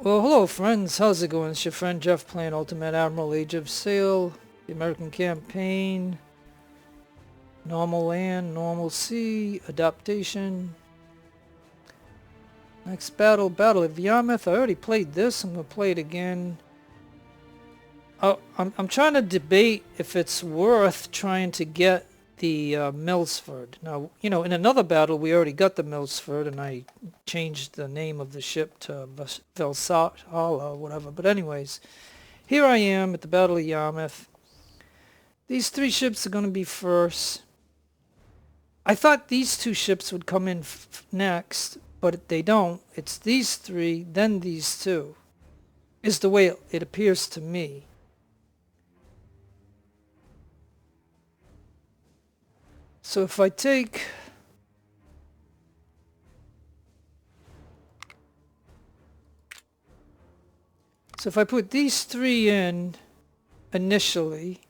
Well, hello friends, how's it going? It's your friend Jeff playing Ultimate Admiral Age of Sail, the American campaign, normal land, normal sea, adaptation. Next battle, Battle of Yarmouth. I already played this, I'm going to play it again. I'm trying to debate if it's worth trying to get the Milford. Now, you know, in another battle we already got the Milford and I changed the name of the ship to Valhalla or whatever. But anyways, here I am at the Battle of Yarmouth. These three ships are going to be first. I thought these two ships would come in next, but they don't. It's these three, then these two, is the way it appears to me. So if I take... So if I put these three in initially,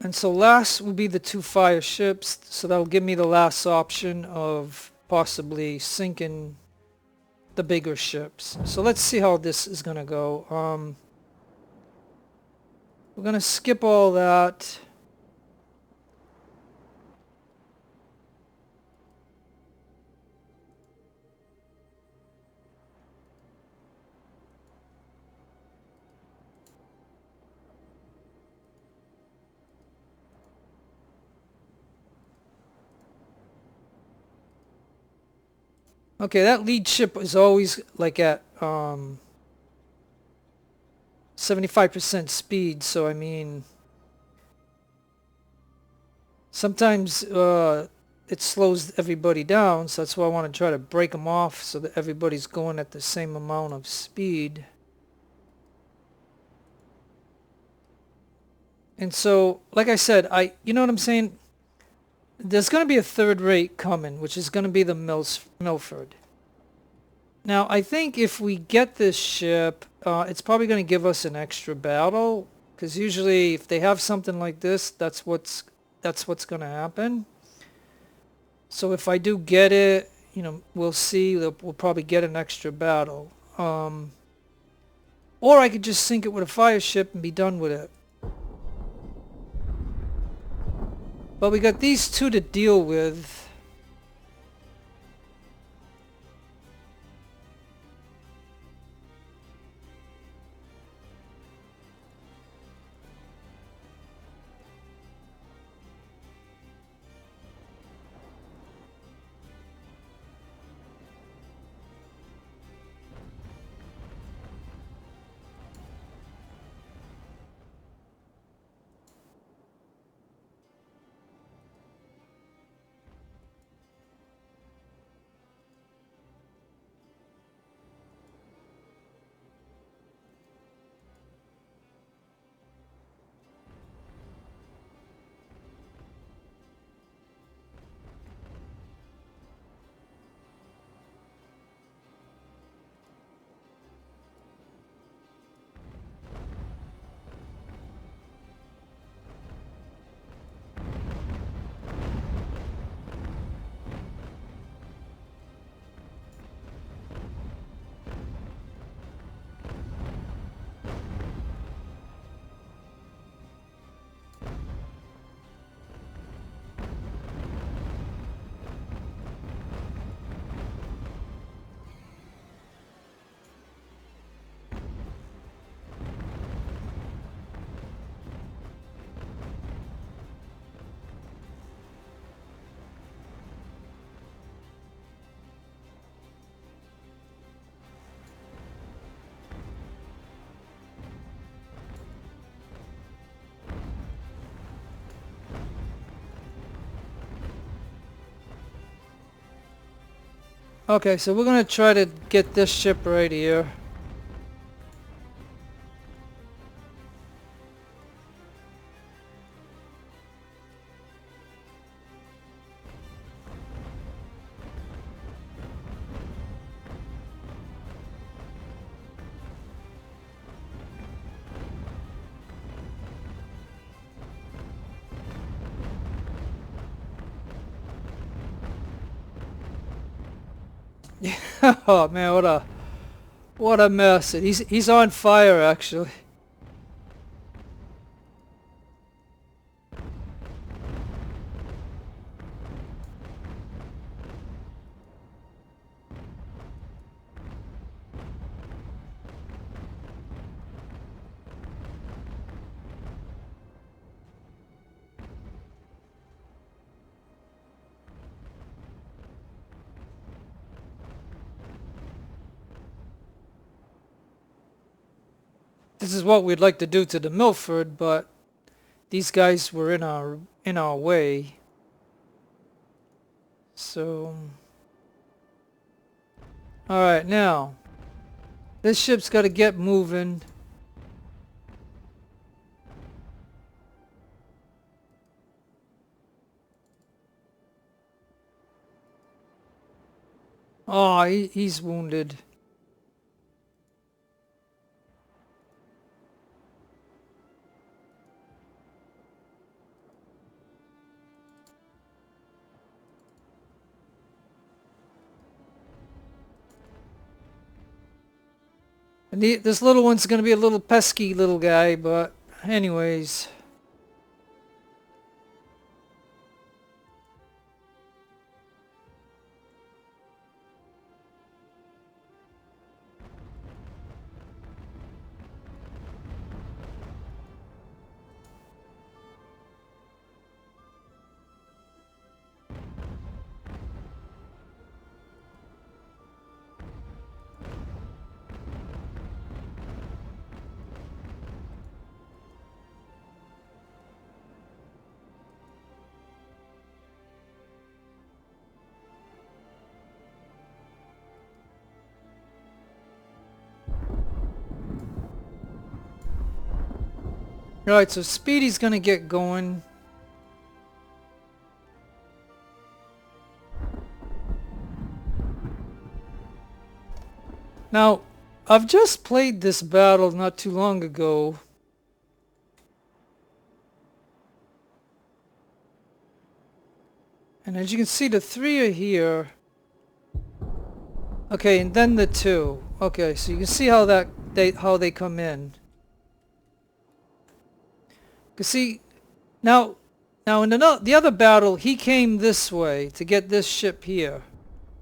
and so last will be the two fire ships, so that'll give me the last option of possibly sinking the bigger ships. So let's see how this is going to go. We're going to skip all that. Okay, that lead ship is always like at 75% speed, so I mean sometimes it slows everybody down, so that's why I want to try to break them off so that everybody's going at the same amount of speed. And so, like I said, you know what I'm saying? There's going to be a third rate coming, which is going to be the Milford. Now, I think if we get this ship, it's probably going to give us an extra battle, because usually if they have something like this, that's what's going to happen. So if I do get it, you know, we'll see. We'll probably get an extra battle. Or I could just sink it with a fire ship and be done with it. But we got these two to deal with. Okay, so we're going to try to get this ship right here. Oh man, what a mess. He's on fire actually. This is what we'd like to do to the Milford, but these guys were in our way. So all right, now this ship's got to get moving. Oh, he's wounded. And this little one's going to be a little pesky little guy, but anyways. Alright, so Speedy's going to get going. Now, I've just played this battle not too long ago. And as you can see, the 3 are here. Okay, and then the 2. Okay, so you can see how they come in. You see, now in the other battle, he came this way to get this ship here.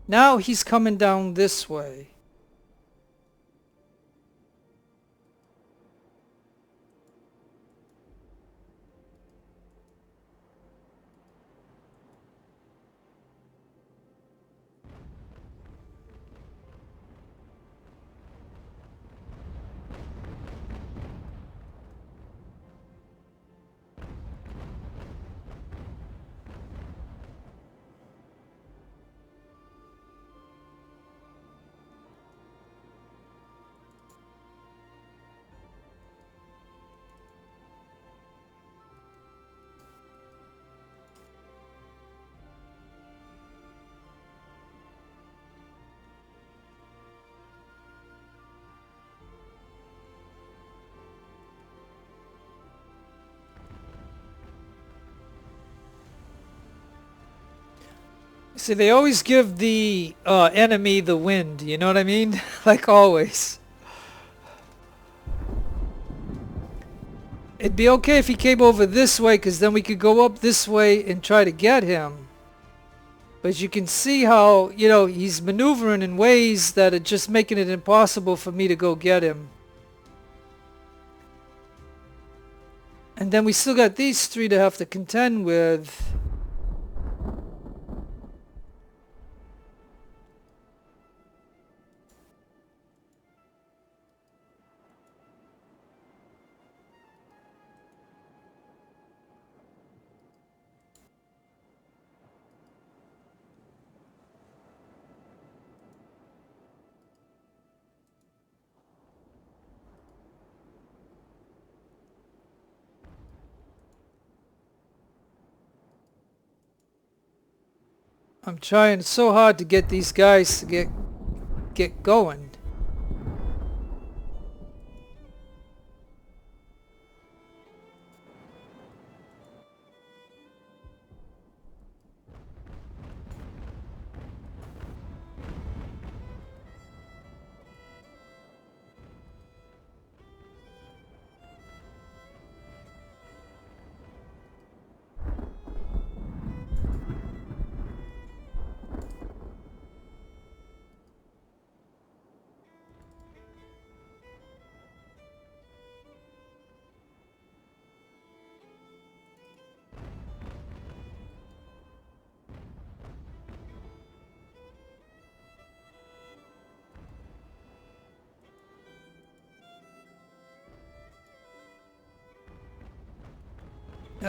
Now he's coming down this way. See, they always give the enemy the wind, you know what I mean? Like always. It'd be okay if he came over this way, because then we could go up this way and try to get him. But you can see how, he's maneuvering in ways that are just making it impossible for me to go get him. And then we still got these 3 to have to contend with. I'm trying so hard to get these guys to get going.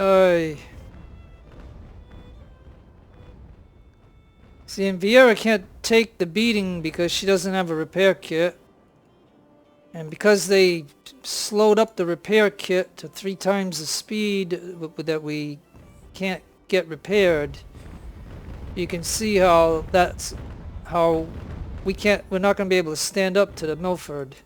Ay. See, and Vieira can't take the beating because she doesn't have a repair kit. And because they slowed up the repair kit to 3 times the speed that we can't get repaired, you can see how that's how we're not going to be able to stand up to the Milford.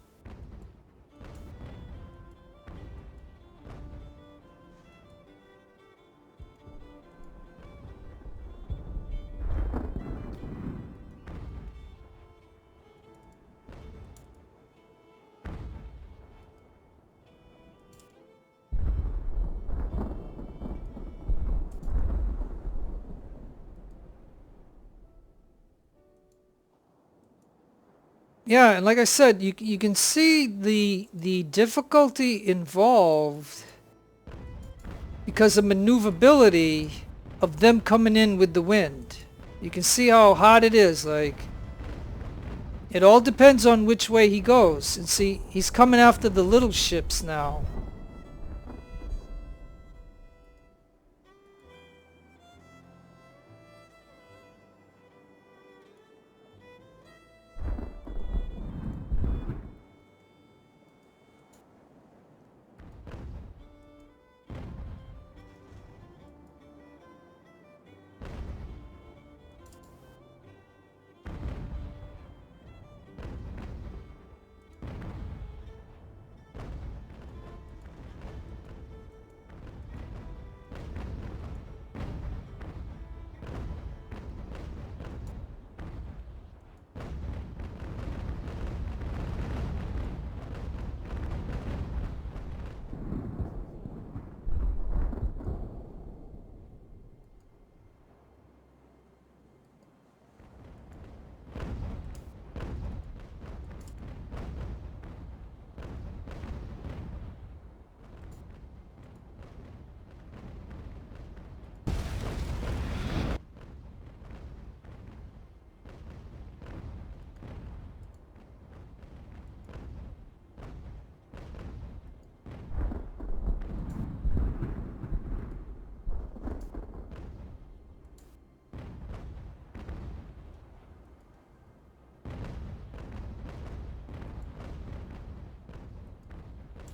Yeah, and like I said, you can see the difficulty involved because of maneuverability of them coming in with the wind. You can see how hard it is. Like, it all depends on which way he goes. And see, he's coming after the little ships now.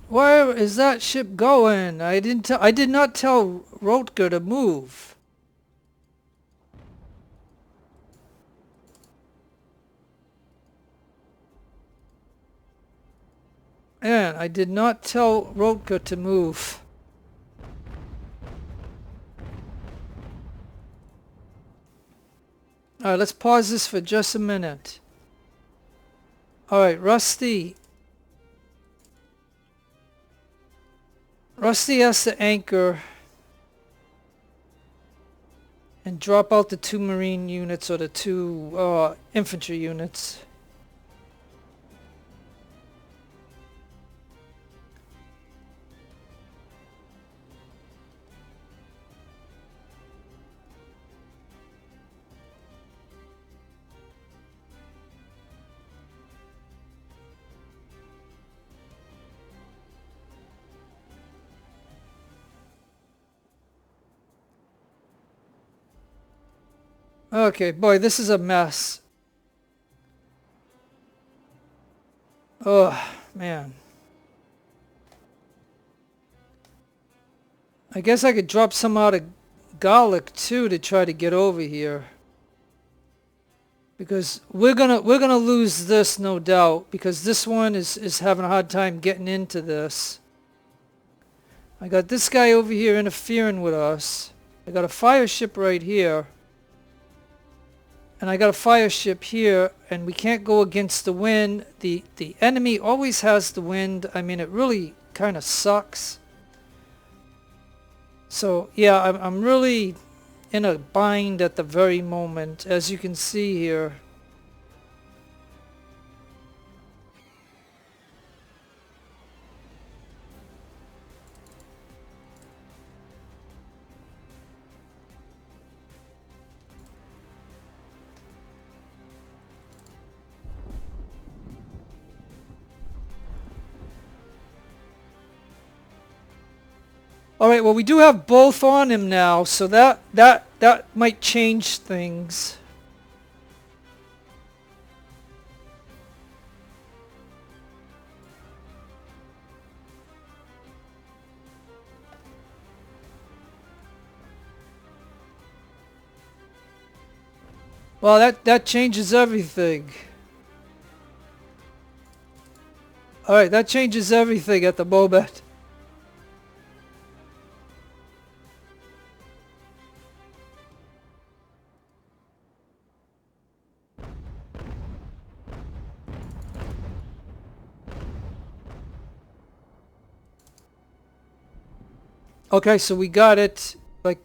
Where is that ship going? I did not tell Rotger to move. And I did not tell Rotger to move. Alright, let's pause this for just a minute. Alright, Rusty. Rusty has to anchor and drop out the 2 marine units or the 2 infantry units. Okay, boy, this is a mess. Oh, man. I guess I could drop some out of Garlic too to try to get over here. Because we're gonna lose this, no doubt, because this one is having a hard time getting into this. I got this guy over here interfering with us. I got a fire ship right here. And I got a fire ship here, and we can't go against the wind. The enemy always has the wind. I mean, it really kind of sucks. So yeah, I'm really in a bind at the very moment, as you can see here. All right, well, we do have both on him now, so that might change things. Well, that changes everything. All right, that changes everything at the moment. Okay, so we got it. Like,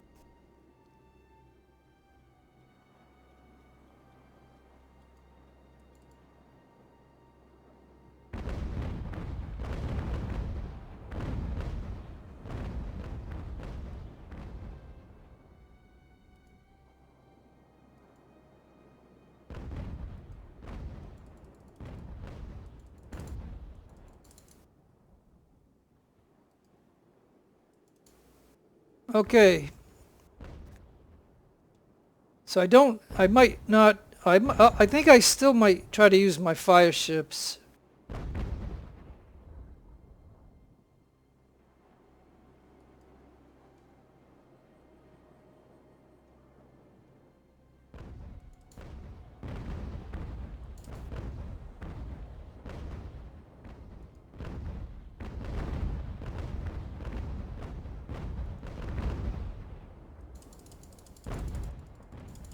okay. So I might not, I think I still might try to use my fire ships.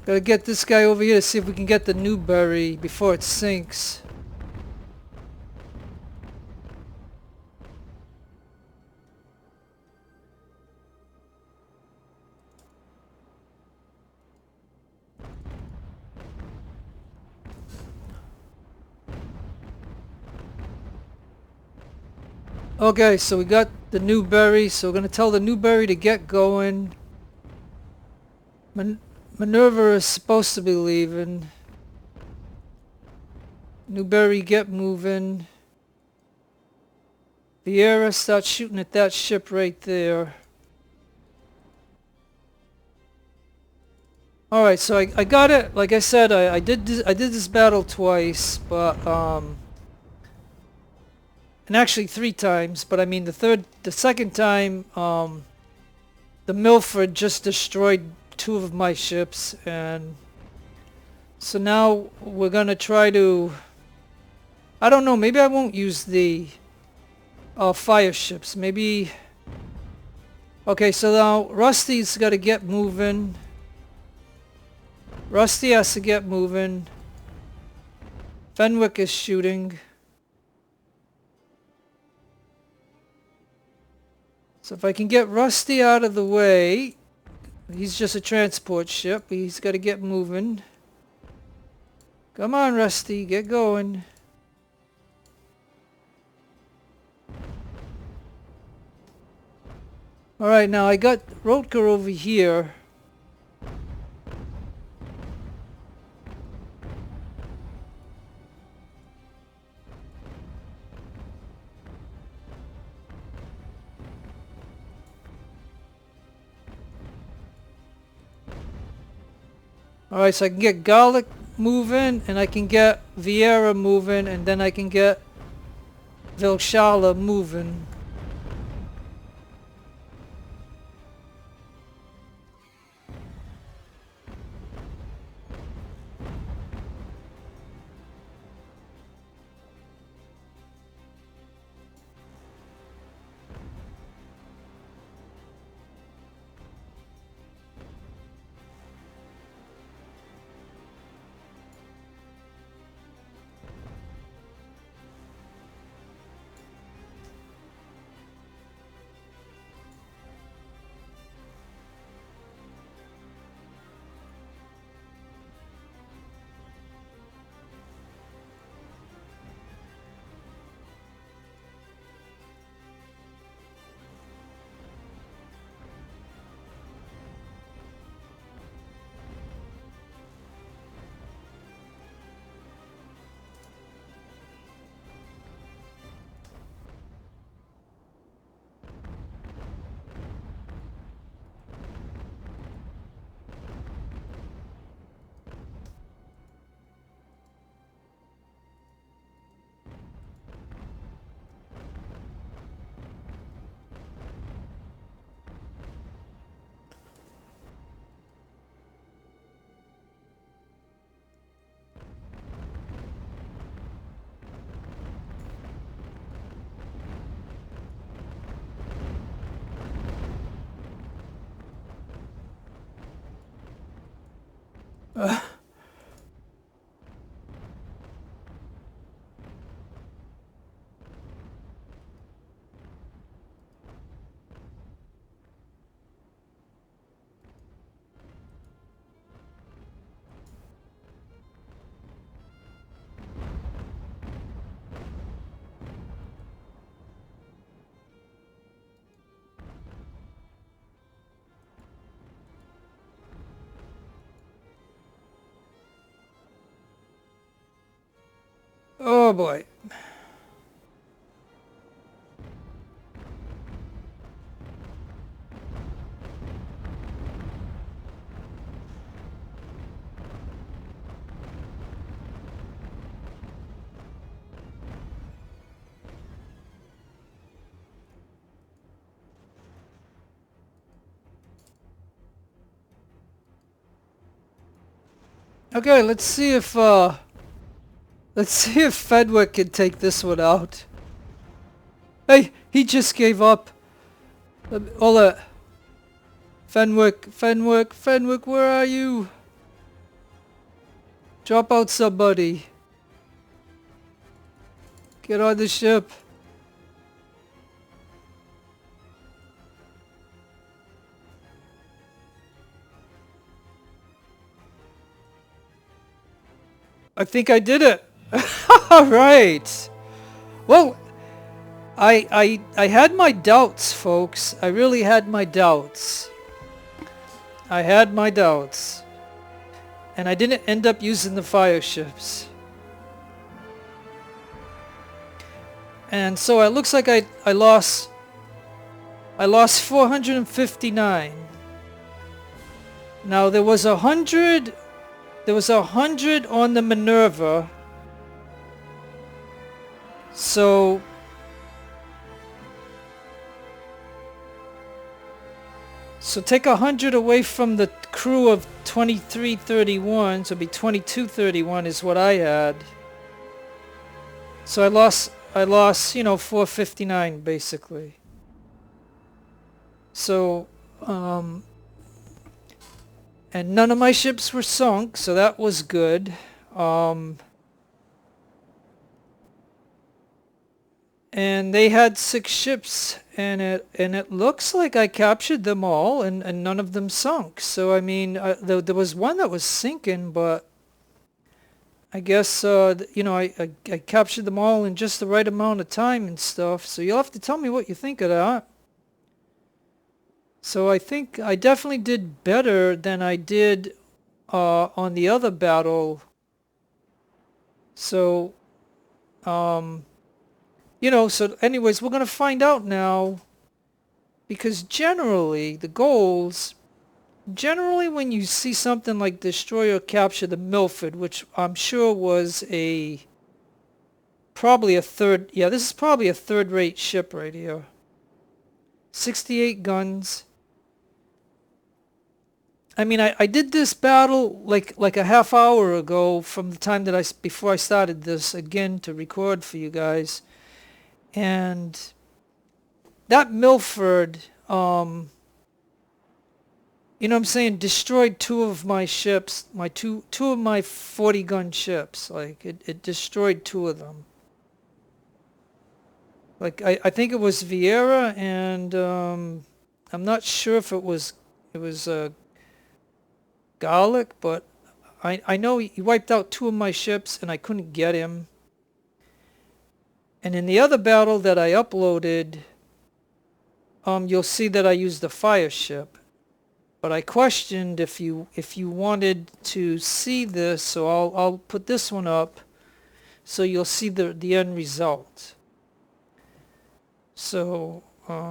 Gotta get this guy over here to see if we can get the Newberry before it sinks. Okay, so we got the Newberry, so we're gonna tell the Newberry to get going. Minerva is supposed to be leaving. Newberry, get moving. Vieira, start shooting at that ship right there. All right, so I got it. Like I said, I did this battle twice, but and actually 3 times. But I mean the second time, the Milford just destroyed 2 of my ships, and so now we're gonna try to. I don't know. Maybe I won't use the fire ships. Maybe. Okay, so now Rusty's got to get moving. Rusty has to get moving. Fenwick is shooting. So if I can get Rusty out of the way, he's just a transport ship. He's got to get moving. Come on, Rusty, get going. Alright, now I got Rotker over here. Alright, so I can get Garlic moving, and I can get Vieira moving, and then I can get Vilshala moving. Oh boy. Okay, let's see if Fenwick can take this one out. Hey, he just gave up. All that. Fenwick, where are you? Drop out somebody. Get on the ship. I think I did it. All right. Well, I had my doubts, folks. I really had my doubts. I had my doubts. And I didn't end up using the fire ships. And so it looks like I lost 459. Now there was 100 on the Minerva. So take 100 away from the crew of 2331, so it'd be 2231 is what I had. So I lost, 459 basically. So, and none of my ships were sunk, so that was good. And they had 6 ships, and it looks like I captured them all, and none of them sunk. So I mean, there was one that was sinking, but I guess I captured them all in just the right amount of time and stuff. So you'll have to tell me what you think of that. So I think I definitely did better than I did on the other battle. So so anyways, we're going to find out now, because generally when you see something like destroy or capture the Milford, which I'm sure was this is probably a third-rate ship right here. 68 guns. I mean, I did this battle like a half hour ago from the time that before I started this again to record for you guys. And that Milford, destroyed 2 of my ships, two of my 40-gun ships. Like, it destroyed 2 of them. Like, I think it was Vieira, and I'm not sure if it was Garlic, but I know he wiped out 2 of my ships, and I couldn't get him. And in the other battle that I uploaded, you'll see that I used the fire ship. But I questioned if you wanted to see this, so I'll put this one up, so you'll see the end result. So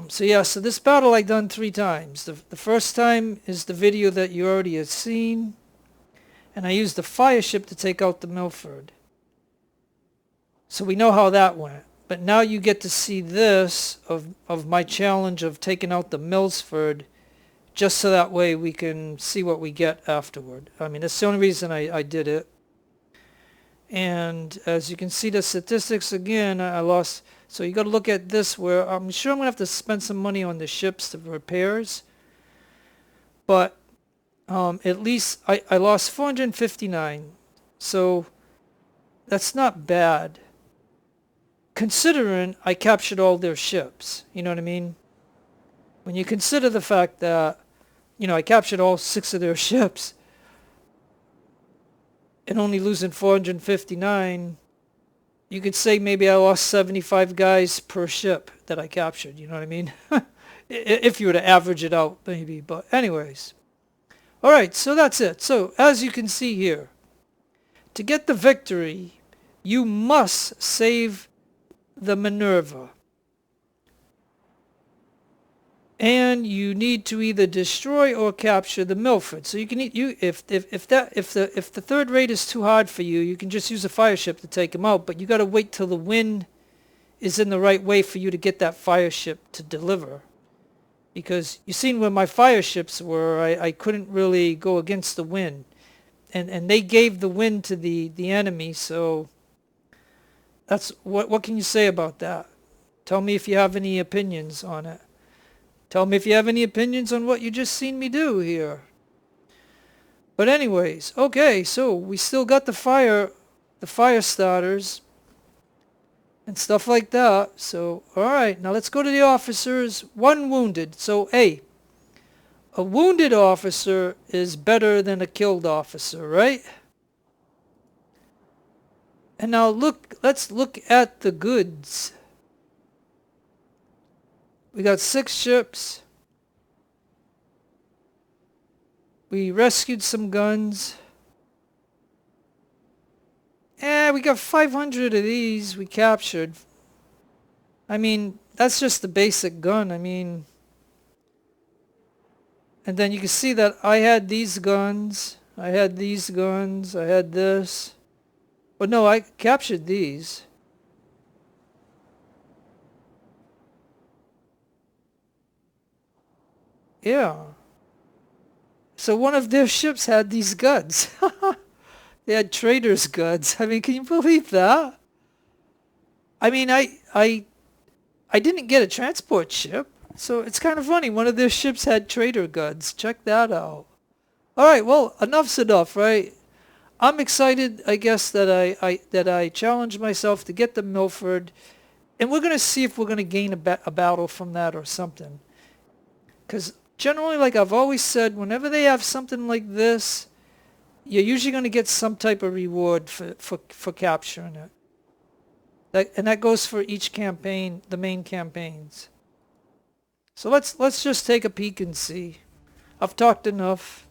so this battle I done 3 times. The first time is the video that you already have seen, and I used the fire ship to take out the Milford. So we know how that went. But now you get to see this of my challenge of taking out the Milford, just so that way we can see what we get afterward. I mean, that's the only reason I did it. And as you can see the statistics again, I lost. So you got to look at this, where I'm sure I'm going to have to spend some money on the ships, the repairs. But At least I lost 459. So that's not bad, considering I captured all their ships. You know what I mean? When you consider the fact that, I captured all 6 of their ships and only losing 459, you could say maybe I lost 75 guys per ship that I captured. You know what I mean? If you were to average it out, maybe. But anyways. All right, so that's it. So as you can see here, to get the victory, you must save the Minerva. And you need to either destroy or capture the Milford. So you can if the third rate is too hard for you, you can just use a fire ship to take him out. But you got to wait till the wind is in the right way for you to get that fire ship to deliver. Because you seen where my fire ships were, I couldn't really go against the wind, and they gave the wind to the enemy. So that's what can you say about that? Tell me if you have any opinions on it. Tell me if you have any opinions on what you just seen me do here. But anyways, okay, so we still got the fire starters and stuff like that. So, alright, now let's go to the officers. 1 wounded. So, a wounded officer is better than a killed officer, right? And now let's look at the goods. We got 6 ships. We rescued some guns. We got 500 of these we captured. I mean, that's just the basic gun. I mean, and then you can see that I had these guns. I had these guns. I had this. But no, I captured these. Yeah. So one of their ships had these guns. They had traders' guns. I mean, can you believe that? I mean, I didn't get a transport ship, so it's kind of funny. One of their ships had trader guns. Check that out. All right, well, enough's enough, right? I'm excited, I guess, that I challenged myself to get the Milford, and we're gonna see if we're gonna gain a battle from that or something. Because generally, like I've always said, whenever they have something like this, you're usually going to get some type of reward for capturing it. And that goes for each campaign, the main campaigns. So let's just take a peek and see. I've talked enough.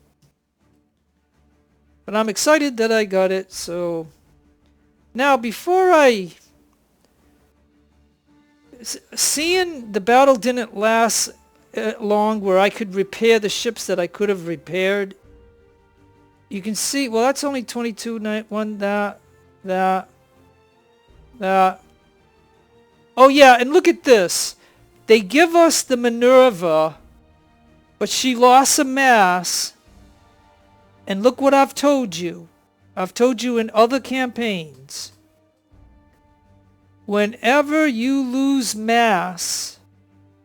But I'm excited that I got it. So now before seeing the battle didn't last long where I could repair the ships that I could have repaired. You can see, well, that's only 22, that. Oh yeah, and look at this. They give us the Minerva, but she lost a mass. And look what I've told you. I've told you in other campaigns. Whenever you lose mass,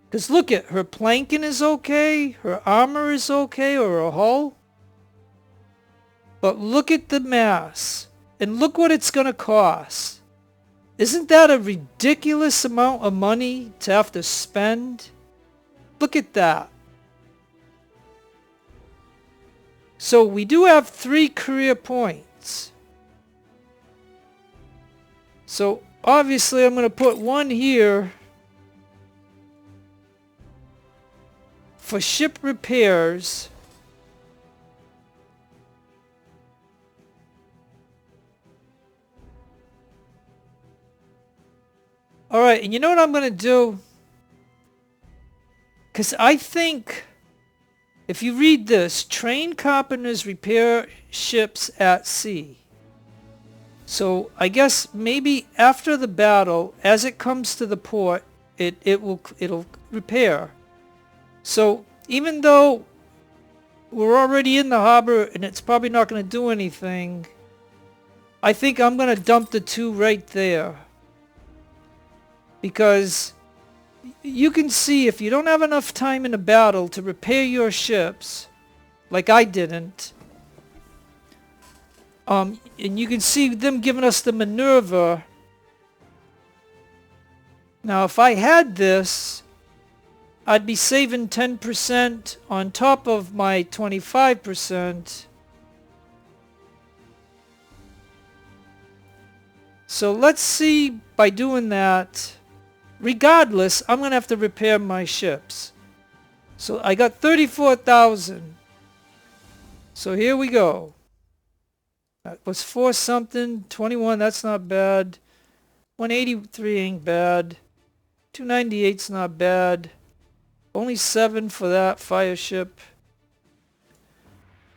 because look at her planking is okay, her armor is okay, or her hull. But look at the mass, and look what it's going to cost. Isn't that a ridiculous amount of money to have to spend? Look at that. So we do have 3 career points. So obviously I'm going to put 1 here for ship repairs. Alright, and you know what I'm going to do? Because I think, if you read this, train carpenters repair ships at sea. So I guess maybe after the battle, as it comes to the port, it'll repair. So even though we're already in the harbor and it's probably not going to do anything, I think I'm going to dump the 2 right there. Because you can see if you don't have enough time in a battle to repair your ships, like I didn't. And you can see them giving us the Minerva. Now, if I had this, I'd be saving 10% on top of my 25%. So let's see, by doing that, regardless, I'm going to have to repair my ships. So I got 34,000. So here we go. That was 4 something, 21, that's not bad. 183 ain't bad. 298's not bad. Only 7 for that fire ship.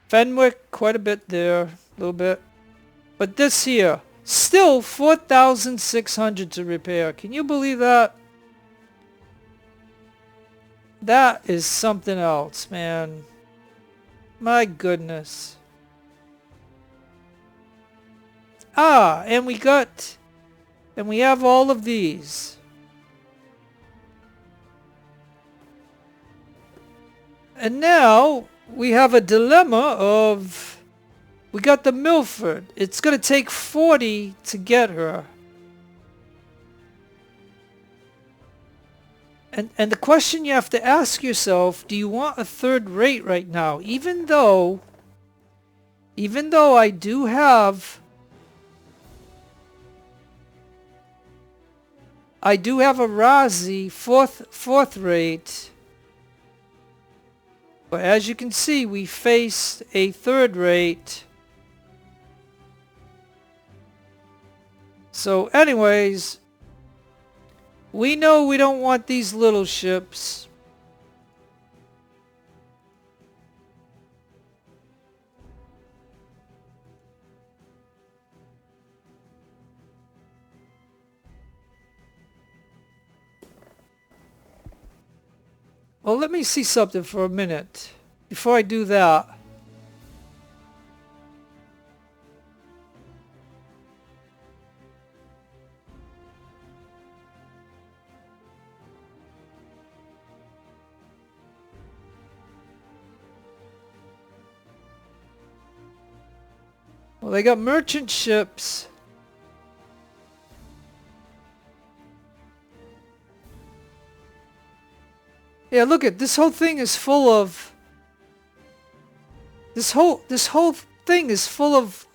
Fenwick, quite a bit there, a little bit. But this here, still 4,600 to repair. Can you believe that? That is something else, man. My goodness. Ah, and we have all of these. And now we have a dilemma of, we got the Milford. It's going to take 40 to get her. And the question you have to ask yourself, do you want a third rate right now? Even though I do have a Razi fourth rate, but as you can see, we faced a third rate. So anyways, we know we don't want these little ships. Well, let me see something for a minute before I do that. Well, they got merchant ships. Yeah, look at this whole thing is full of this whole thing is full of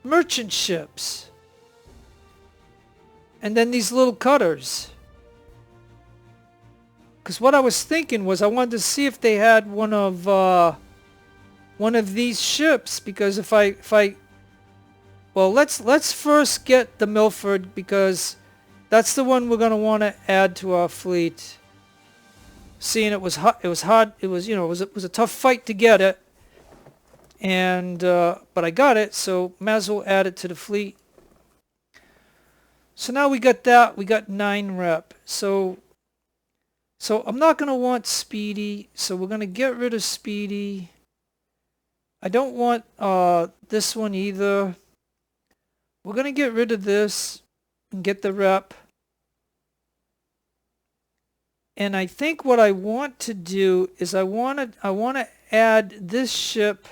merchant ships. And then these little cutters. Because what I was thinking was I wanted to see if they had one of these ships, because if I well, let's first get the Milford, because that's the one we're going to want to add to our fleet. Seeing it was hard, it was a tough fight to get it, and but I got it, so might as well add it to the fleet. So now we got that, we got 9 rep. So I'm not going to want Speedy, so we're going to get rid of Speedy. I don't want this one either. We're going to get rid of this and get the rep. And I think what I want to do is I want to add this ship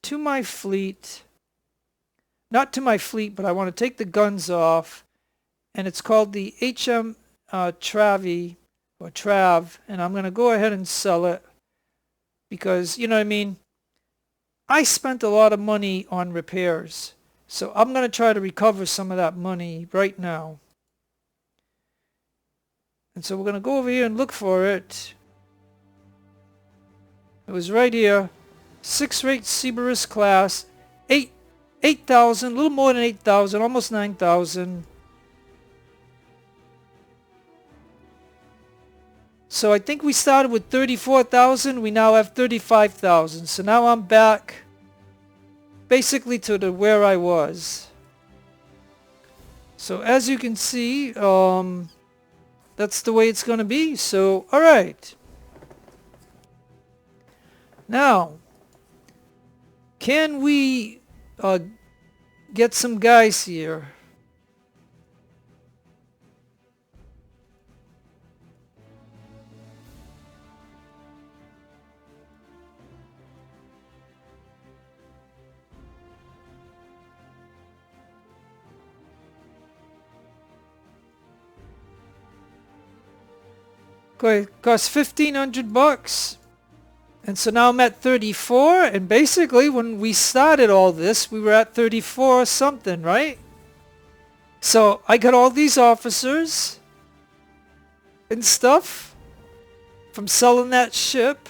to my fleet. Not to my fleet, but I want to take the guns off. And it's called the HM Trav, and I'm going to go ahead and sell it, because, you know what I mean, I spent a lot of money on repairs. So I'm going to try to recover some of that money right now. And so we're going to go over here and look for it. It was right here. 6-rate Cerberus class. 8,000, a little more than 8,000, almost 9,000. So I think we started with 34,000. We now have 35,000. So now I'm back basically to where I was. So as you can see, that's the way it's going to be. So, all right. Now, can we get some guys here? Cost 1,500 bucks. And so now I'm at 34, and basically when we started all this, we were at 34 something, right? So I got all these officers and stuff from selling that ship,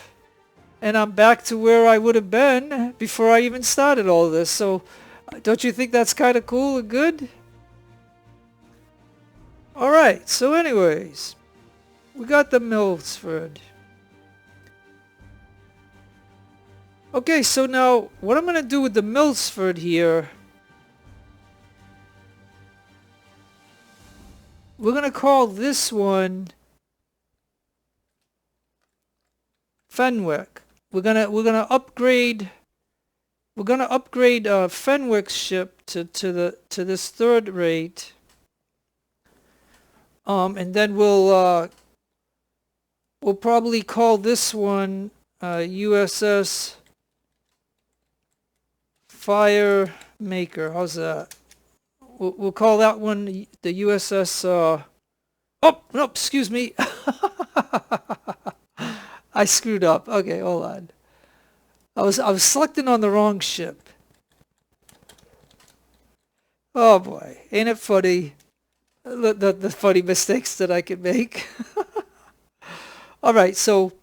and I'm back to where I would have been before I even started all this. So don't you think that's kind of cool and good? Alright, so anyways, we got the Milford. Okay, so now what I'm going to do with the Milford here, we're going to call this one Fenwick. We're gonna upgrade Fenwick's ship to this third rate. And then we'll probably call this one USS Fire Maker. How's that? We'll call that one the USS. Oh no! Excuse me. I screwed up. Okay, hold on. I was selecting on the wrong ship. Oh boy, ain't it funny? The funny mistakes that I can make. All right, so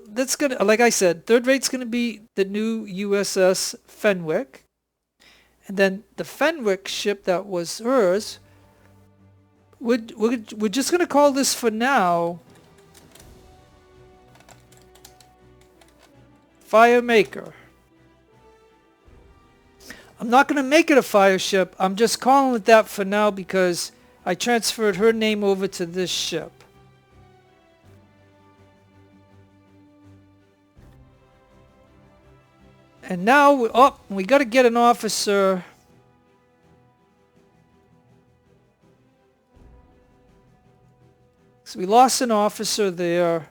that's gonna, like I said, third rate's gonna be the new USS Fenwick, and then the Fenwick ship that was hers. We're just gonna call this for now Fire Maker. I'm not going to make it a fire ship. I'm just calling it that for now because I transferred her name over to this ship. And now, we got to get an officer. So we lost an officer there.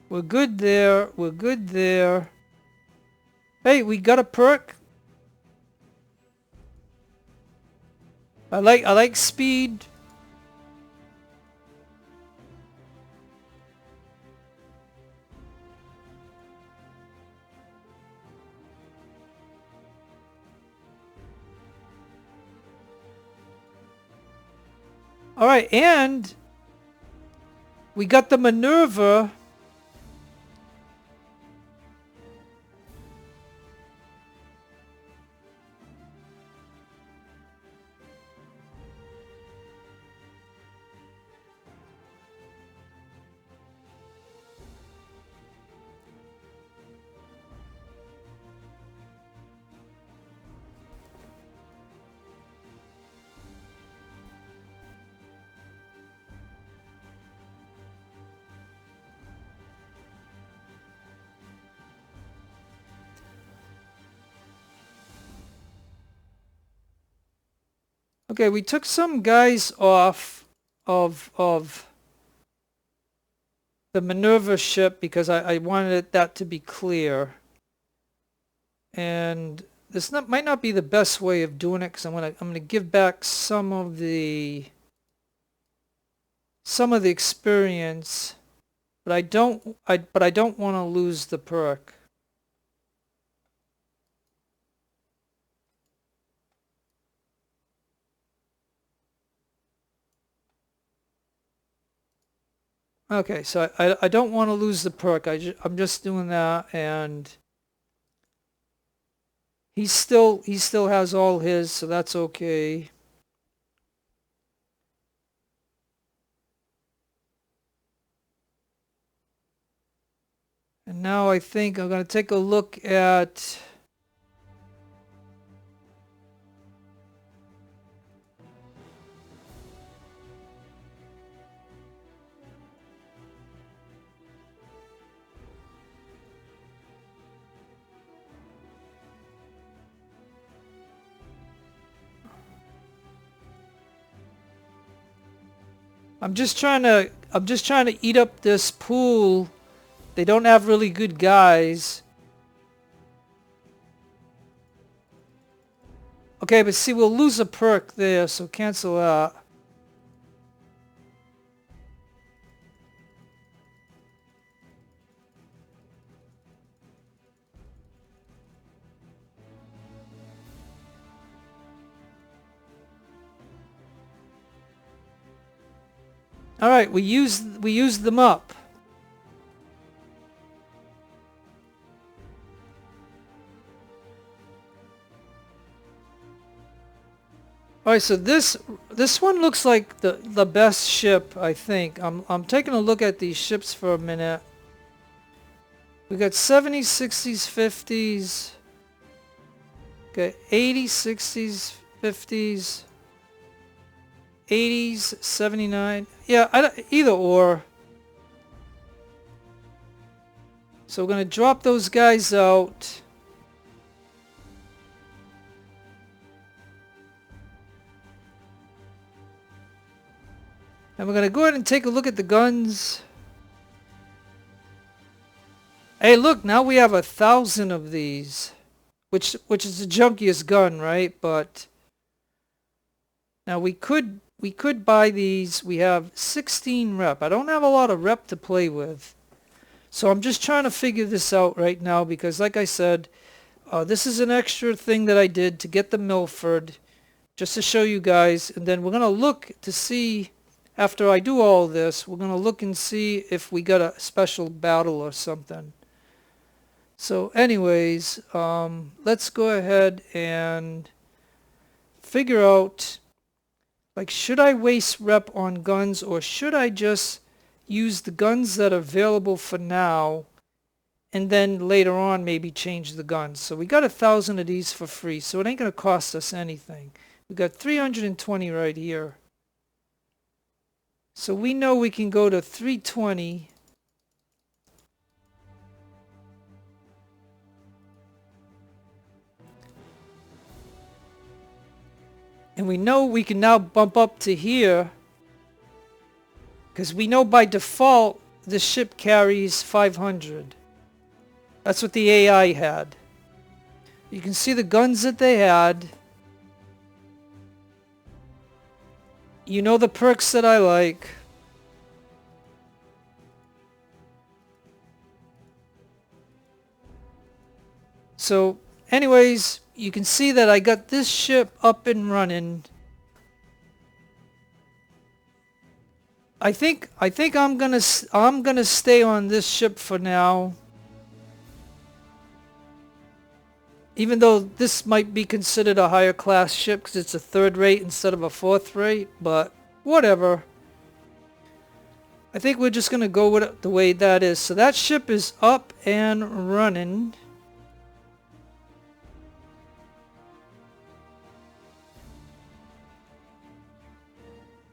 We're good there. We're good there. Hey, we got a perk. I like speed. All right, and we got the Minerva. Okay, we took some guys off of the Minerva ship because I wanted that to be clear. And this might not be the best way of doing it because I'm gonna give back some of the experience, but I don't want to lose the perk. Okay, so I don't want to lose the perk. I'm just doing that, and he still has all his, so that's okay. And now I think I'm going to take a look at I'm just trying to eat up this pool. They don't have really good guys. Okay, but see, we'll lose a perk there, so cancel that. All right, we used them up. All right, so this one looks like the best ship, I think. I'm taking a look at these ships for a minute. We got 70s, 60s, 50s. Okay, 80s, 60s, 50s, 80s, 79. Yeah, either or. So we're gonna drop those guys out. And we're gonna go ahead and take a look at the guns. Hey, look, now we have 1,000 of these, which is the junkiest gun, right? But now we could buy these. We have 16 rep. I don't have a lot of rep to play with, so I'm just trying to figure this out right now because, like I said, this is an extra thing that I did to get the Milford, just to show you guys, and then we're gonna look to see. After I do all this, we're going to look and see if we got a special battle or something. So anyways, let's go ahead and figure out, like, should I waste rep on guns or should I just use the guns that are available for now and then later on maybe change the guns. So we got 1,000 of these for free, so it ain't going to cost us anything. We got 320 right here. So we know we can go to 320. And we know we can now bump up to here. Because we know by default the ship carries 500. That's what the AI had. You can see the guns that they had. You know the perks that I like. So anyways, you can see that I got this ship up and running. I think I'm gonna stay on this ship for now. Even though this might be considered a higher class ship because it's a 3rd rate instead of a 4th rate, but whatever. I think we're just going to go with it the way that is. So that ship is up and running.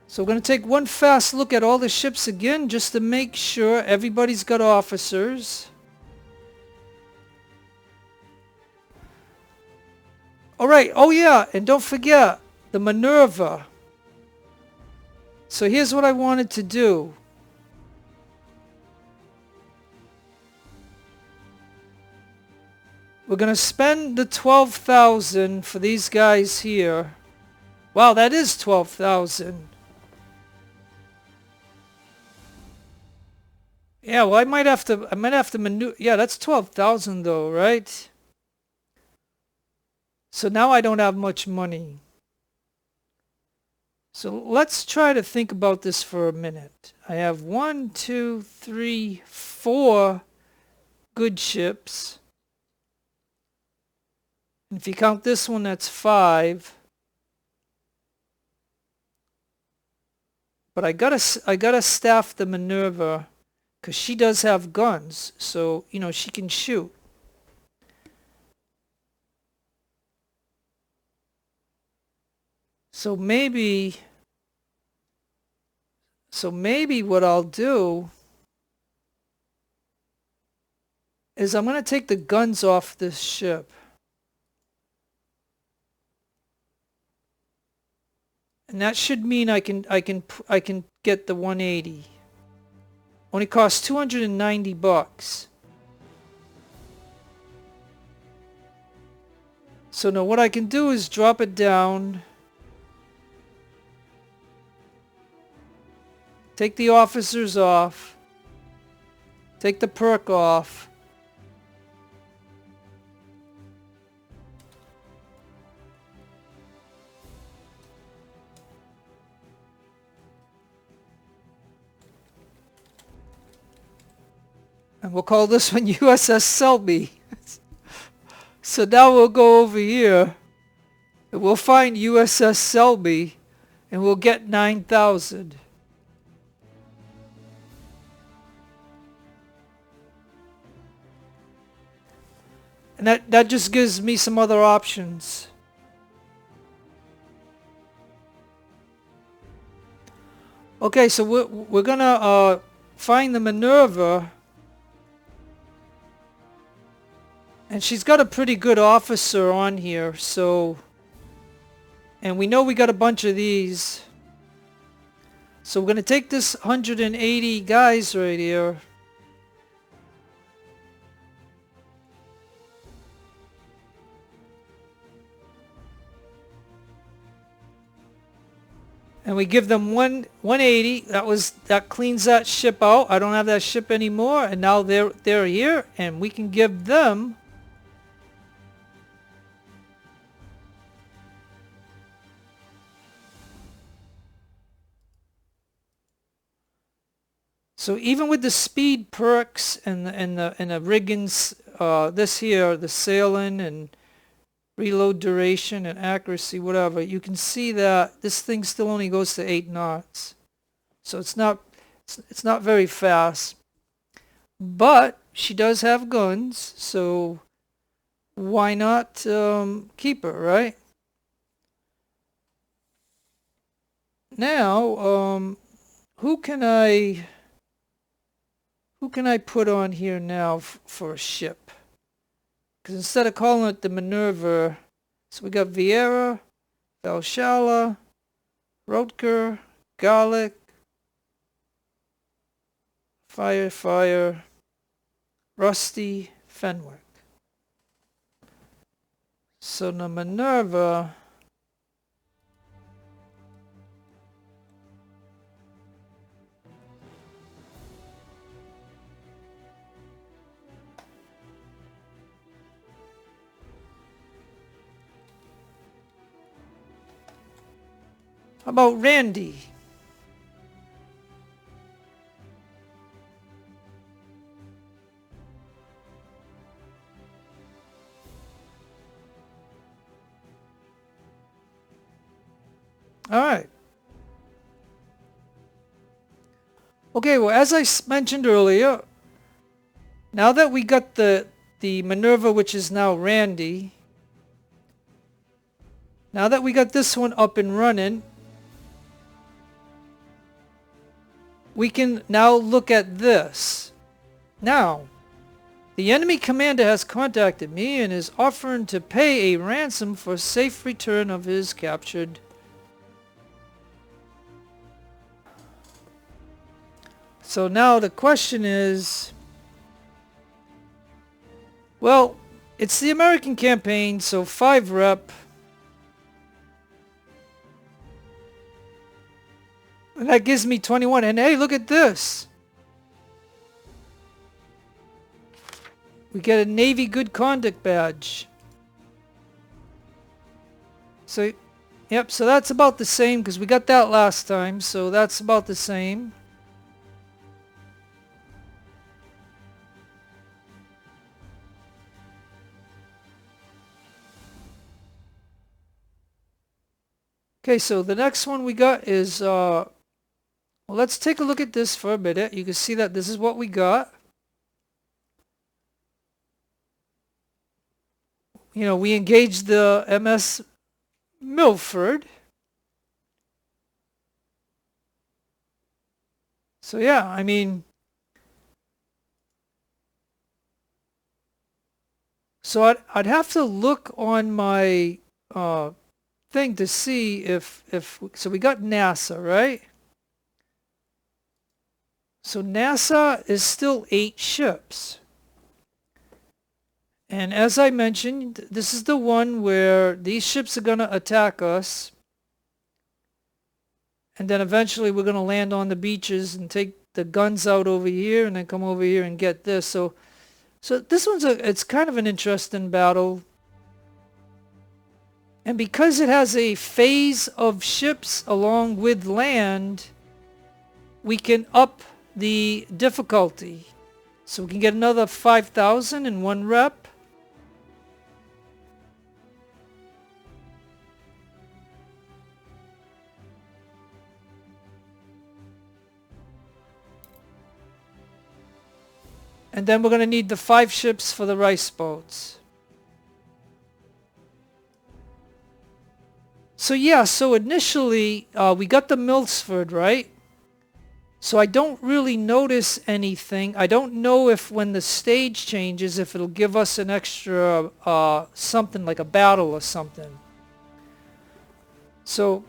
So we're going to take one fast look at all the ships again just to make sure everybody's got officers. Alright, oh yeah, and don't forget the Minerva. So here's what I wanted to do. We're going to spend the 12,000 for these guys here. Wow, that is 12,000. Yeah, well I might have to maneuver. Yeah, that's 12,000 though, right? So now I don't have much money. So let's try to think about this for a minute. I have 1, 2, 3, 4 good ships. And if you count this one, that's 5. But I gotta staff the Minerva because she does have guns, so you know she can shoot. So maybe what I'll do is I'm going to take the guns off this ship. And that should mean I can get the 180. Only costs 290 bucks. So now what I can do is drop it down. Take the officers off. Take the perk off. And we'll call this one USS Selby. So now we'll go over here and we'll find USS Selby and we'll get 9,000. And that just gives me some other options. Okay, so we're gonna find the Minerva. And she's got a pretty good officer on here, so... And we know we got a bunch of these. So we're going to take this 180 guys right here. And we give them 180. That cleans that ship out. I don't have that ship anymore. And now they're here. And we can give them... So even with the speed perks and the riggings, this here, the sailing and reload duration and accuracy, whatever, you can see that this thing still only goes to 8 knots. So it's not very fast. But she does have guns, so why not keep her, right? Now, who can I put on here now for a ship? Because instead of calling it the Minerva, so we got Vieira, Valhalla, Rotker, Garlic, Fire, Rusty, Fenwick. So the Minerva... How about Randy? All right. Okay, well, as I mentioned earlier, now that we got the Minerva, which is now Randy, now that we got this one up and running, we can now look at this. Now, the enemy commander has contacted me and is offering to pay a ransom for safe return of his captured. So now the question is, well, it's the American campaign, so 5 rep. And that gives me 21. And hey, look at this. We get a Navy Good Conduct badge. So, yep, so that's about the same because we got that last time. So that's about the same. Okay, so the next one we got is... well, let's take a look at this for a minute. You can see that this is what we got. You know, we engaged the MS Milford. So yeah, I mean... So I'd have to look on my thing to see if... So we got NASA, right? So NASA is still 8 ships. And as I mentioned, this is the one where these ships are going to attack us. And then eventually we're going to land on the beaches and take the guns out over here and then come over here and get this. So this one's it's kind of an interesting battle. And because it has a phase of ships along with land, we can up the difficulty. So we can get another 5,000 in one rep. And then we're going to need the 5 ships for the rice boats. So yeah, so initially we got the Milford, right? So I don't really notice anything. I don't know if when the stage changes, if it'll give us an extra something like a battle or something. So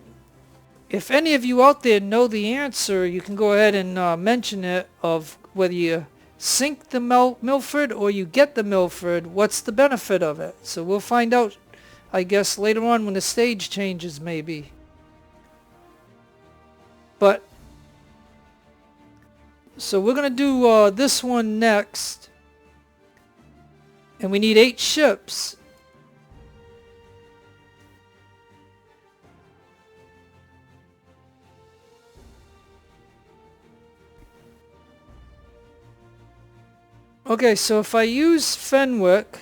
if any of you out there know the answer, you can go ahead and mention it, of whether you sink the Milford or you get the Milford, what's the benefit of it? So we'll find out, I guess, later on when the stage changes maybe. But so we're going to do this one next. And we need 8 ships. Okay, so if I use Fenwick,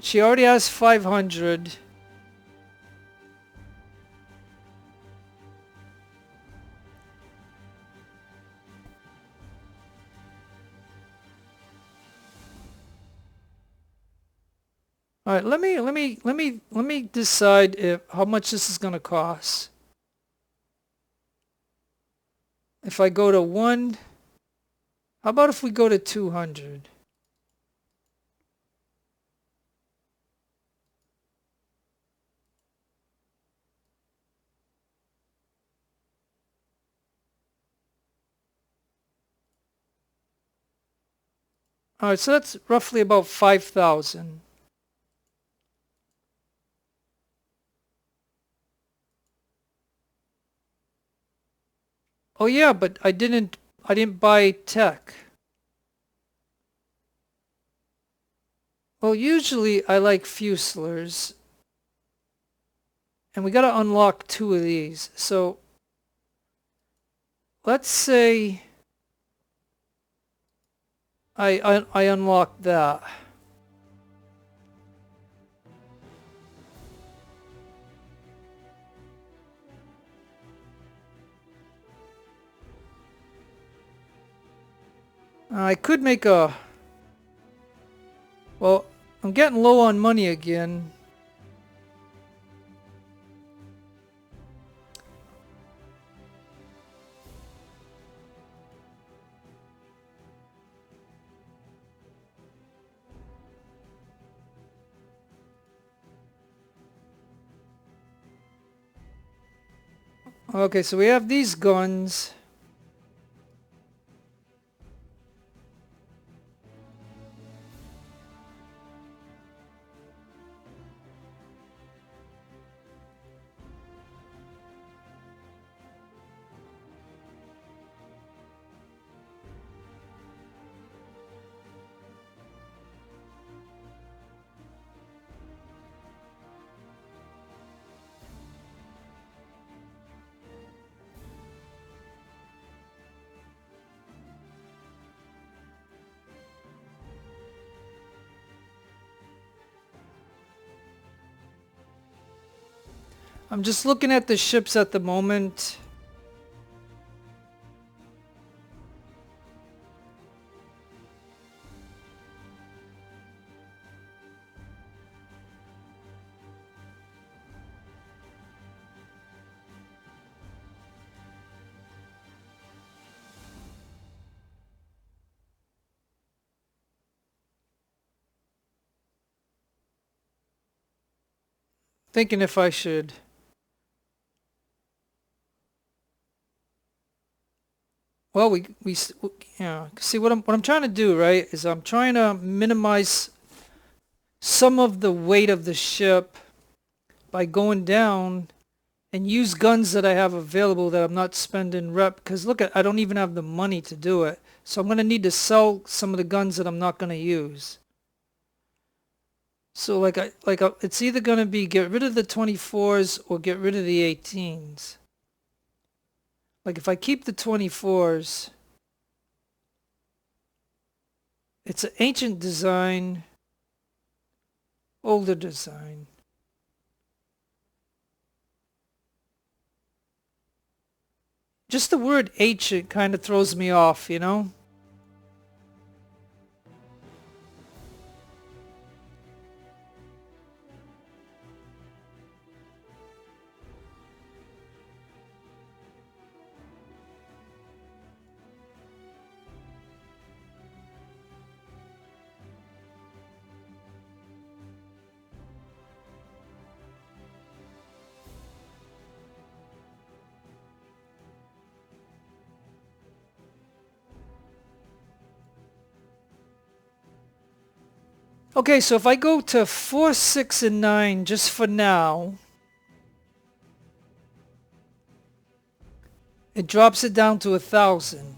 she already has 500. All right, let me decide how much this is going to cost. If I go to 1, how about if we go to 200? All right, so that's roughly about 5,000. Oh yeah, but I didn't buy tech. Well, usually I like Fusiliers. And we got to unlock 2 of these. So let's say I unlock that. I could make a... Well, I'm getting low on money again. Okay, so we have these guns. I'm just looking at the ships at the moment. Thinking if I should... Well, yeah. See what I'm trying to do, right? Is I'm trying to minimize some of the weight of the ship by going down and use guns that I have available that I'm not spending rep. Because look, I don't even have the money to do it. So I'm going to need to sell some of the guns that I'm not going to use. So it's either going to be get rid of the 24s or get rid of the 18s. Like if I keep the 24s, It's an ancient design, older design. Just the word ancient kind of throws me off, you know? Okay, so if I go to 4, 6, and 9 just for now, it drops it down to 1,000.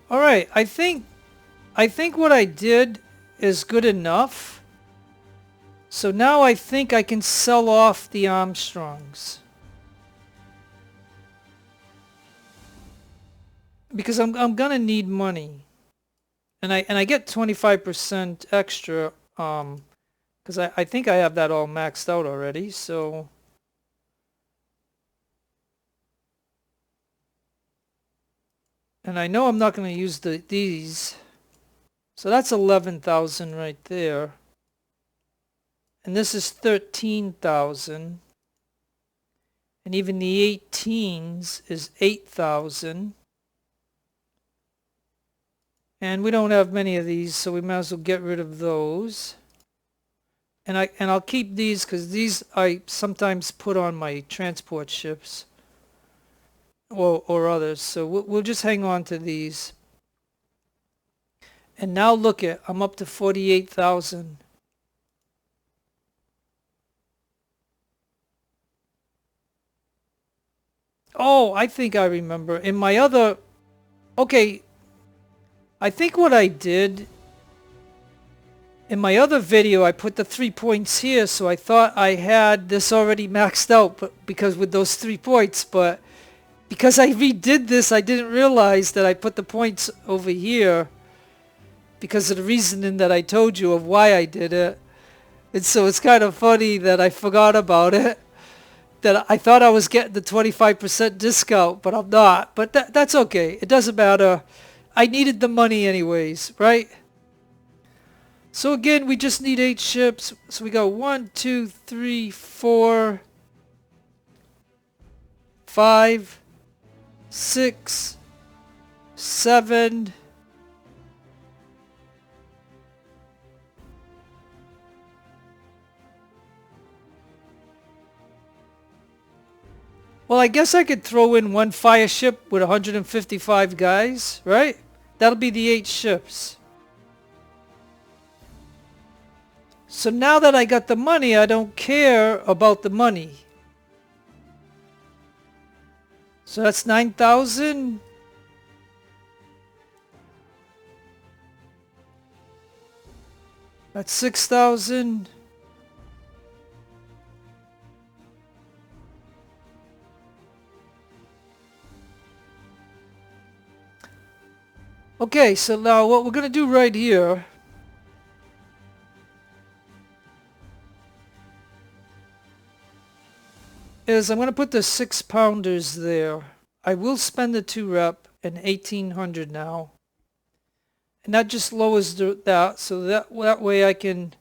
All right, I think what I did is good enough. So now I think I can sell off the Armstrongs. Because I'm gonna need money. And I get 25% extra because I think I have that all maxed out already, so and I know I'm not going to use these. So that's 11,000 right there. And this is 13,000. And even the 18s is 8,000. And we don't have many of these, so we might as well get rid of those. And I'll keep these because these I sometimes put on my transport ships or others. So we'll just hang on to these. And now look at, I'm up to 48,000. Oh, I think I remember. In my other... Okay, I think what I did... In my other video, I put the 3 points here, so I thought I had this already maxed out but because with those 3 points, but because I redid this, I didn't realize that I put the points over here because of the reasoning that I told you of why I did it. And so it's kind of funny that I forgot about it. That I thought I was getting the 25% discount, but I'm not. But that's okay. It doesn't matter. I needed the money anyways, right? So again, we just need 8 ships. So we go 1, 2, 3, 4, 5, 6, 7. Well, I guess I could throw in 1 fire ship with 155 guys, right? That'll be the 8 ships. So now that I got the money, I don't care about the money. So that's 9,000. That's 6,000. Okay, so now what we're going to do right here is I'm going to put the 6-pounders there. I will spend the 2 rep and 1,800 now. And that just lowers that, so that way I can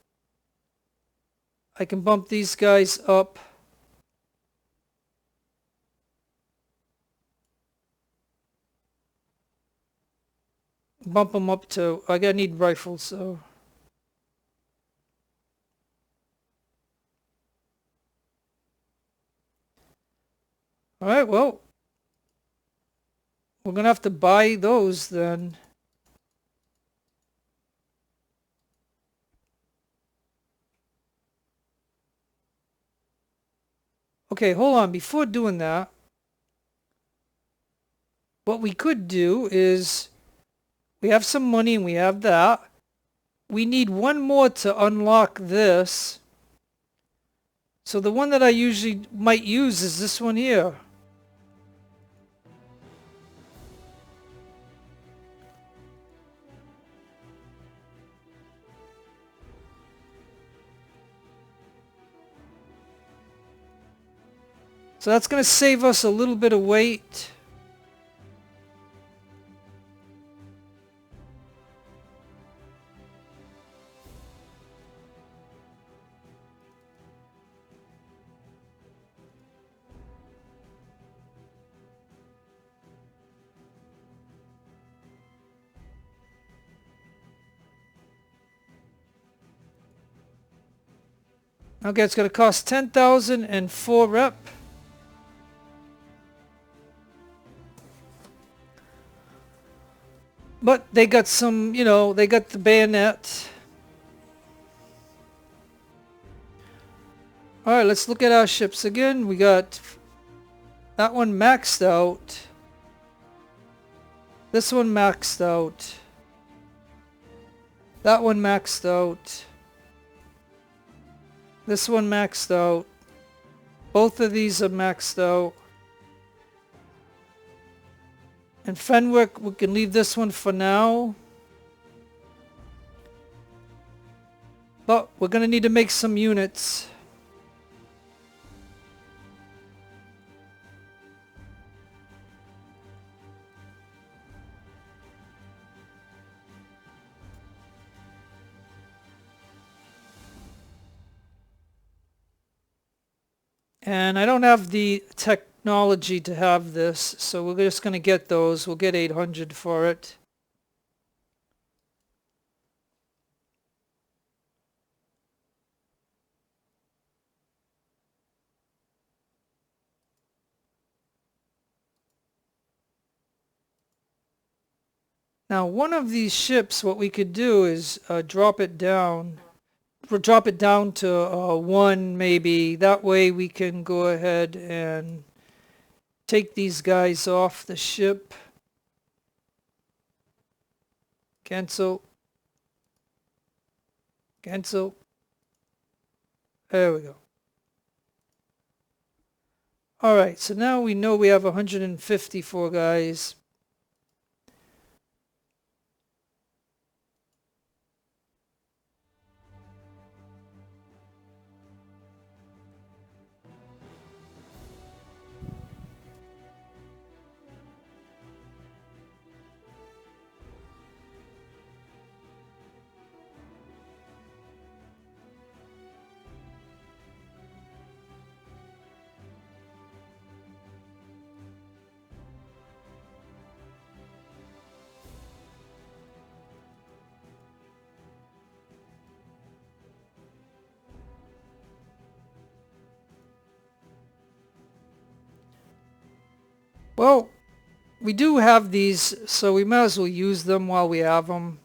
bump these guys up. Bump them up to, I gotta need rifles, so. All right, well, we're gonna have to buy those then. Okay, hold on. Before doing that, what we could do is we have some money and we have that. We need one more to unlock this. So the one that I usually might use is this one here. So that's going to save us a little bit of weight. Okay, it's going to cost 10,000 and 4 rep. But they got some, they got the bayonet. Alright, let's look at our ships again. We got that one maxed out. This one maxed out. That one maxed out. This one maxed out. Both of these are maxed out. And Fenwick, we can leave this one for now. But we're going to need to make some units. And I don't have the technology to have this, so we're just going to get those. We'll get 800 for it. Now, one of these ships, what we could do is drop it down. Drop it down to 1 maybe. That way we can go ahead and take these guys off the ship. Cancel. Cancel. There we go. Alright, so now we know we have 154 guys. Well, we do have these, so we might as well use them while we have them.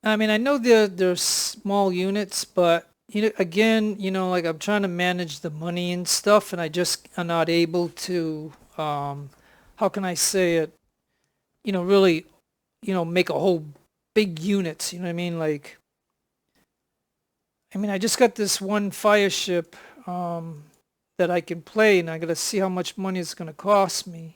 I mean, I know they're small units, but again, like I'm trying to manage the money and stuff, and I just am not able to, how can I say it? Really, make a whole big units. You know what I mean? Like, I mean, I just got this one fire ship, that I can play, and I gotta see how much money it's gonna cost me.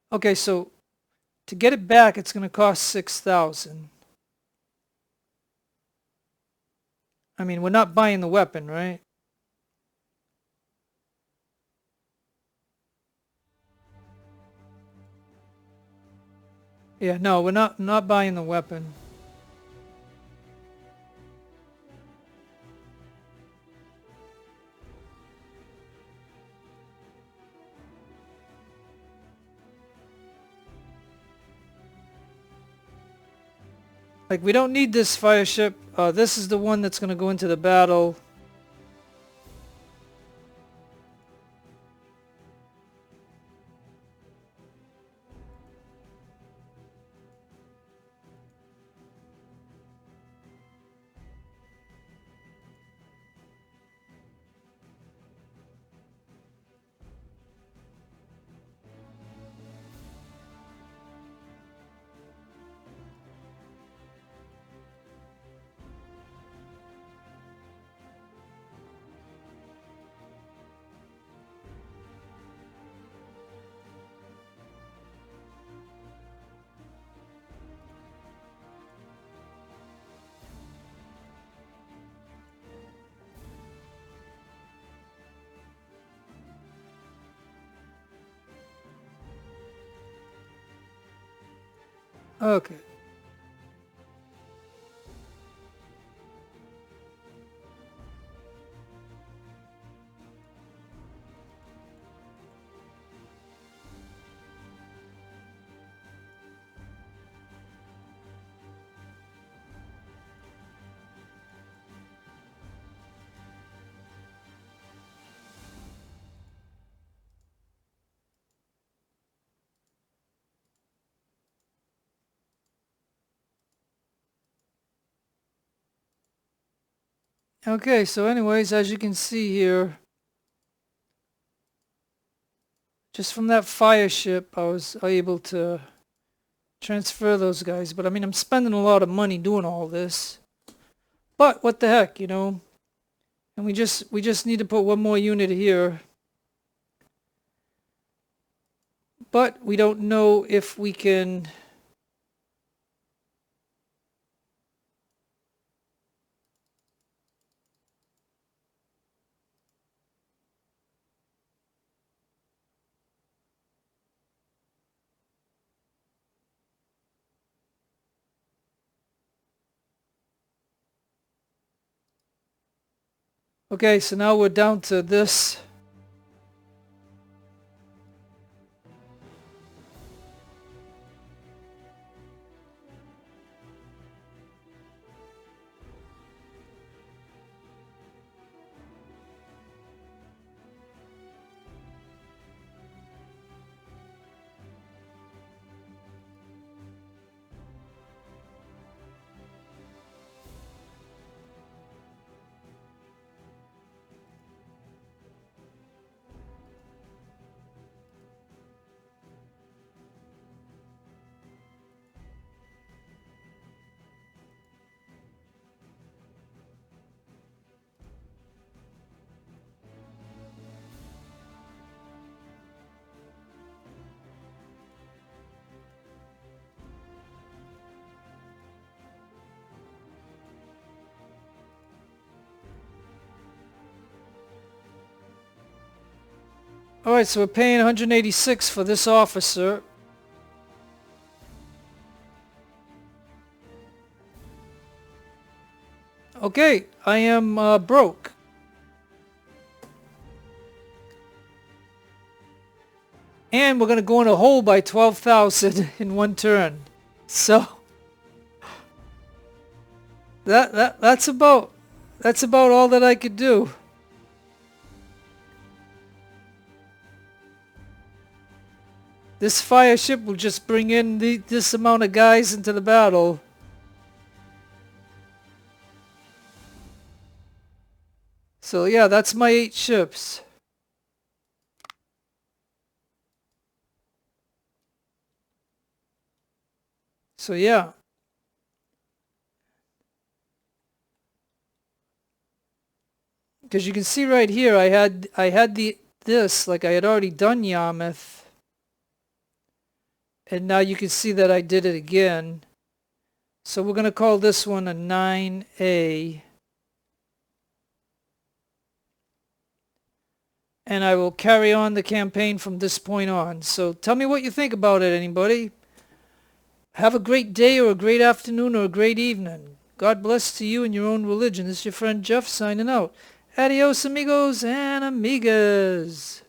Okay, so to get it back, it's gonna cost 6,000. I mean, we're not buying the weapon, right? Yeah, no, we're not buying the weapon. Like, we don't need this fire ship. This is the one that's gonna go into the battle. Okay. Okay, so anyways, as you can see here, just from that fire ship, I was able to transfer those guys. But I mean, I'm spending a lot of money doing all this. But what the heck, And we just need to put one more unit here. But we don't know if we can. Okay, so now we're down to this. Alright, so we're paying 186 for this officer. Okay, I am broke. And we're going to go in a hole by 12,000 in one turn. So that's about That's about all that I could do. This fire ship will just bring in this amount of guys into the battle. So yeah, that's my 8 ships. So yeah. Because you can see right here, I had this, like I had already done Yarmouth. And now you can see that I did it again. So we're going to call this one a 9A. And I will carry on the campaign from this point on. So tell me what you think about it, anybody. Have a great day or a great afternoon or a great evening. God bless to you and your own religion. This is your friend Jeff signing out. Adios, amigos and amigas.